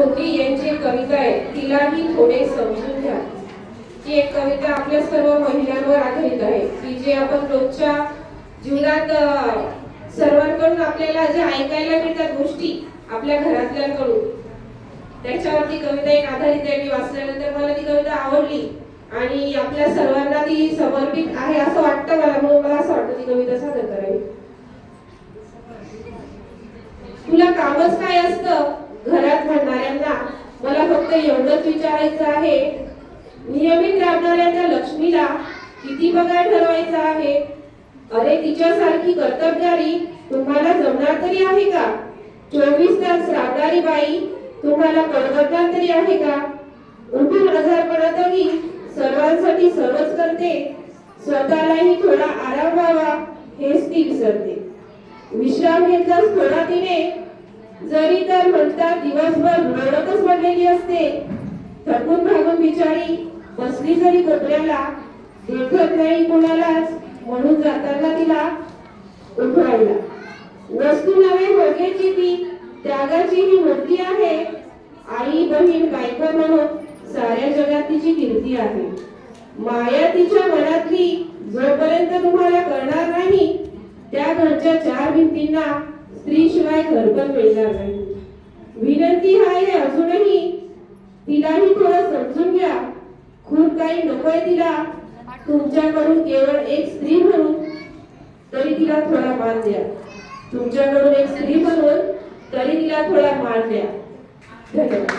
धोंडी यांची एक कविता आहे, तिलाही थोडे समजून घ्या. ही एक कविता आपल्या सर्व महिलांवर आधारित आहे, की जे आपण रोजच्या जीवनात सर्वांकडून आपल्याला जे ऐकायला मिळतात गोष्टी आपल्या घरातल्यांकडून, त्याच्यावरती कविता एक आधारित आहे. मी वाचल्यानंतर मला ती कविता आवडली आणि आपल्या सर्वांना ती समर्पित आहे असं वाटतं मला, म्हणून मला असं वाटतं ती कविता सादर करावी. तुला कामच काय असतं घरात म्हणणाऱ्यांना मला फक्त एवढंच विचारायचं आहे, नियमित राबणाऱ्या त्या लक्ष्मीला किती पगार ठरवायचा आहे? अरे तिच्यासारखी कर्तबगारी तुम्हाला जमणार तरी आहे का? 24 तास राबणारी बाई तुम्हाला परवडणार तरी आहे का? उठून आजारपणातही सर्वांसाठी सर्वच करते, स्वतःलाही थोडा आराम व्हावा हेच ती विसरते. विश्राम घेतलाच थोडा तिने जरी तर म्हणतात दिवसभर लोळतच पडलेली असते. थकून भागून बिचारी बसली जरी कोपऱ्याला, देखत नाही कोणालाच म्हणून जाताना तिला उठवायला. वस्तू नव्हे भोग्याची ती त्यागाची ही मूर्ती आहे. आई बहीण बायको म्हणून साऱ्या जगात तिची कीर्ती आहे. माया तिच्या मनातली जोपर्यंत तुम्हाला कळणार नाही, त्या घरच्या 4 भिंतींना स्त्रीशिवाय घरपण मिळणार नाही. विनंती आहे अजूनही, तिलाही थोडं समजून घ्या. खूप काही नकोय तिला तुमच्याकडून, केवळ एक स्त्री म्हणून तरी तिला थोडा मान द्या. तुमच्याकडून एक स्त्री म्हणून तरी तिला थोडा मान द्या. धन्यवाद.